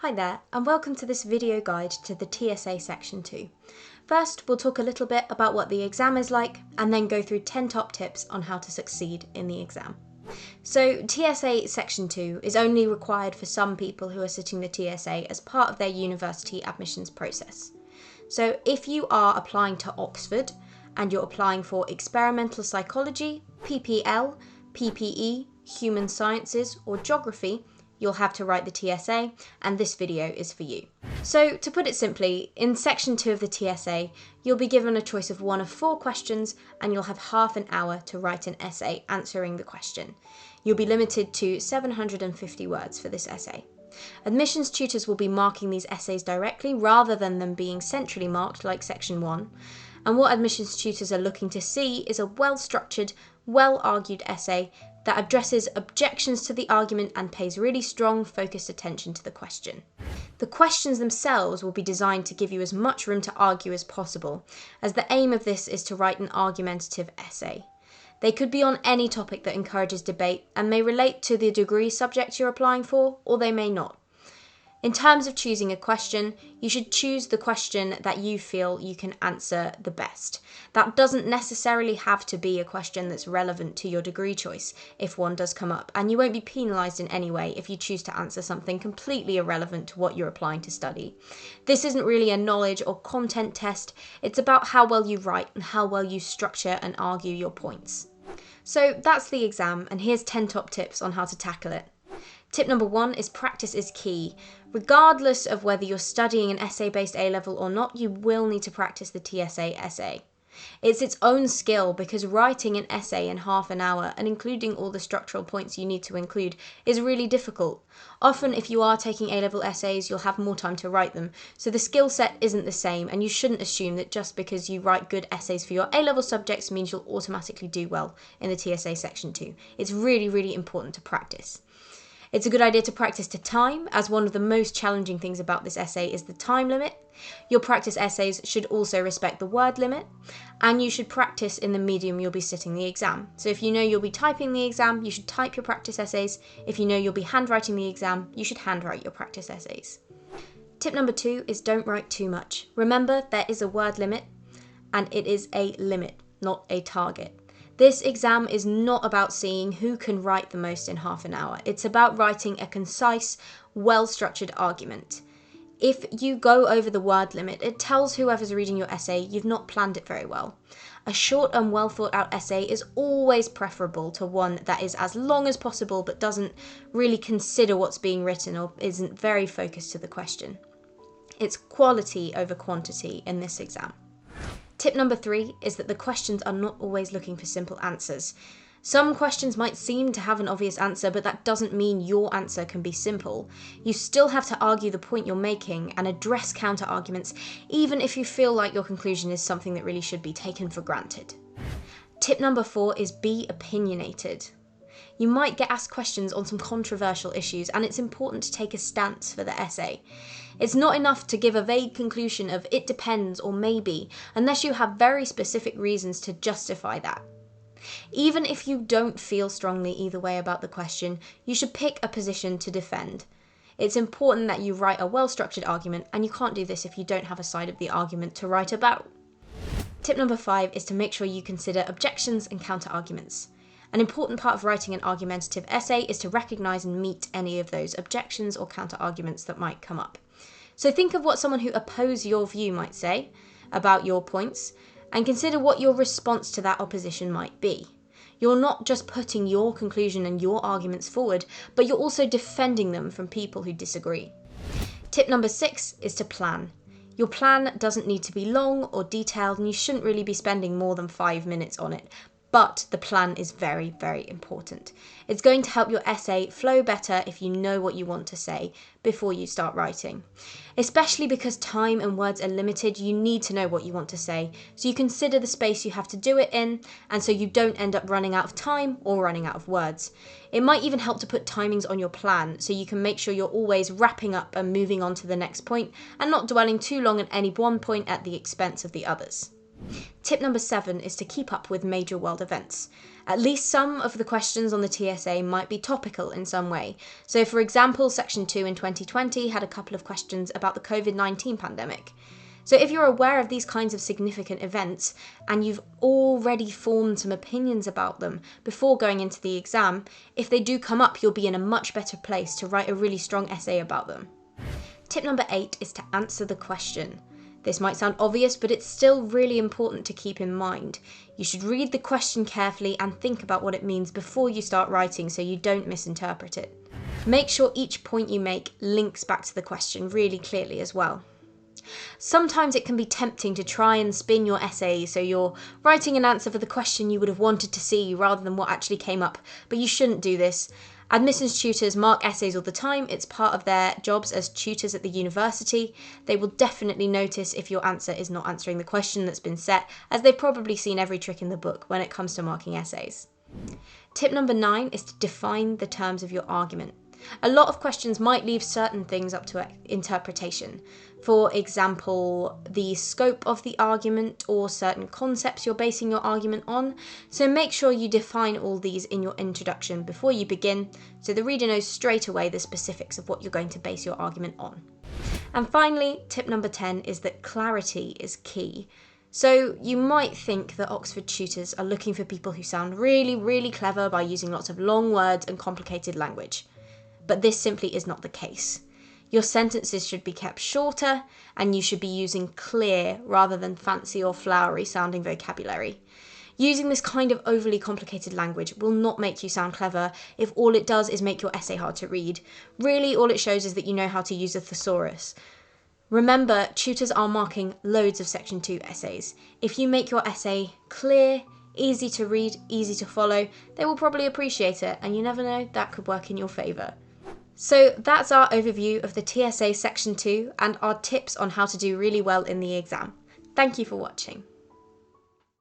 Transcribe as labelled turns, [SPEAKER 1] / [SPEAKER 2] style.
[SPEAKER 1] Hi there, and welcome to this video guide to the TSA Section 2. First, we'll talk a little bit about what the exam is like, and then go through 10 top tips on how to succeed in the exam. So, TSA Section 2 is only required for some people who are sitting the TSA as part of their university admissions process. So, if you are applying to Oxford, and you're applying for experimental psychology, PPL, PPE, human sciences, or geography, you'll have to write the TSA, and this video is for you. So, to put it simply, in Section 2 of the TSA, you'll be given a choice of one of 4 questions, and you'll have half an hour to write an essay answering the question. You'll be limited to 750 words for this essay. Admissions tutors will be marking these essays directly rather than them being centrally marked like Section 1. And what admissions tutors are looking to see is a well-structured, well-argued essay that addresses objections to the argument and pays really strong, focused attention to the question. The questions themselves will be designed to give you as much room to argue as possible, as the aim of this is to write an argumentative essay. They could be on any topic that encourages debate and may relate to the degree subject you're applying for, or they may not. In terms of choosing a question, you should choose the question that you feel you can answer the best. That doesn't necessarily have to be a question that's relevant to your degree choice if one does come up, and you won't be penalised in any way if you choose to answer something completely irrelevant to what you're applying to study. This isn't really a knowledge or content test, it's about how well you write and how well you structure and argue your points. So that's the exam, and here's 10 top tips on how to tackle it. Tip number 1 is practice is key. Regardless of whether you're studying an essay-based A-level or not, you will need to practice the TSA essay. It's its own skill because writing an essay in half an hour and including all the structural points you need to include is really difficult. Often if you are taking A-level essays, you'll have more time to write them, so the skill set isn't the same, and you shouldn't assume that just because you write good essays for your A-level subjects means you'll automatically do well in the TSA Section 2. It's really, really important to practice. It's a good idea to practice to time, as one of the most challenging things about this essay is the time limit. Your practice essays should also respect the word limit, and you should practice in the medium you'll be sitting the exam. So if you know you'll be typing the exam, you should type your practice essays. If you know you'll be handwriting the exam, you should handwrite your practice essays. Tip number 2 is don't write too much. Remember, there is a word limit, and it is a limit, not a target. This exam is not about seeing who can write the most in half an hour. It's about writing a concise, well-structured argument. If you go over the word limit, it tells whoever's reading your essay you've not planned it very well. A short and well-thought-out essay is always preferable to one that is as long as possible but doesn't really consider what's being written or isn't very focused to the question. It's quality over quantity in this exam. Tip number 3 is that the questions are not always looking for simple answers. Some questions might seem to have an obvious answer, but that doesn't mean your answer can be simple. You still have to argue the point you're making and address counter-arguments, even if you feel like your conclusion is something that really should be taken for granted. Tip number 4 is be opinionated. You might get asked questions on some controversial issues, and it's important to take a stance for the essay. It's not enough to give a vague conclusion of it depends or maybe, unless you have very specific reasons to justify that. Even if you don't feel strongly either way about the question, you should pick a position to defend. It's important that you write a well-structured argument, and you can't do this if you don't have a side of the argument to write about. Tip number 5 is to make sure you consider objections and counter-arguments. An important part of writing an argumentative essay is to recognise and meet any of those objections or counter-arguments that might come up. So think of what someone who opposes your view might say about your points, and consider what your response to that opposition might be. You're not just putting your conclusion and your arguments forward, but you're also defending them from people who disagree. Tip number 6 is to plan. Your plan doesn't need to be long or detailed, and you shouldn't really be spending more than 5 minutes on it. But the plan is very, very important. It's going to help your essay flow better if you know what you want to say before you start writing. Especially because time and words are limited, you need to know what you want to say, so you consider the space you have to do it in, and so you don't end up running out of time or running out of words. It might even help to put timings on your plan, so you can make sure you're always wrapping up and moving on to the next point, and not dwelling too long at any one point at the expense of the others. Tip number 7 is to keep up with major world events. At least some of the questions on the TSA might be topical in some way. So for example, Section 2 in 2020 had a couple of questions about the COVID-19 pandemic. So if you're aware of these kinds of significant events and you've already formed some opinions about them before going into the exam, if they do come up, you'll be in a much better place to write a really strong essay about them. Tip number 8 is to answer the question. This might sound obvious, but it's still really important to keep in mind. You should read the question carefully and think about what it means before you start writing so you don't misinterpret it. Make sure each point you make links back to the question really clearly as well. Sometimes it can be tempting to try and spin your essay so you're writing an answer for the question you would have wanted to see rather than what actually came up, but you shouldn't do this. Admissions tutors mark essays all the time. It's part of their jobs as tutors at the university. They will definitely notice if your answer is not answering the question that's been set, as they've probably seen every trick in the book when it comes to marking essays. Tip number 9 is to define the terms of your argument. A lot of questions might leave certain things up to interpretation. For example, the scope of the argument or certain concepts you're basing your argument on. So make sure you define all these in your introduction before you begin, so the reader knows straight away the specifics of what you're going to base your argument on. And finally, tip number 10 is that clarity is key. So you might think that Oxford tutors are looking for people who sound really, really clever by using lots of long words and complicated language. But this simply is not the case. Your sentences should be kept shorter, and you should be using clear rather than fancy or flowery sounding vocabulary. Using this kind of overly complicated language will not make you sound clever if all it does is make your essay hard to read. Really, all it shows is that you know how to use a thesaurus. Remember, tutors are marking loads of Section 2 essays. If you make your essay clear, easy to read, easy to follow, they will probably appreciate it, and you never know, that could work in your favour. So that's our overview of the TSA Section 2 and our tips on how to do really well in the exam. Thank you for watching.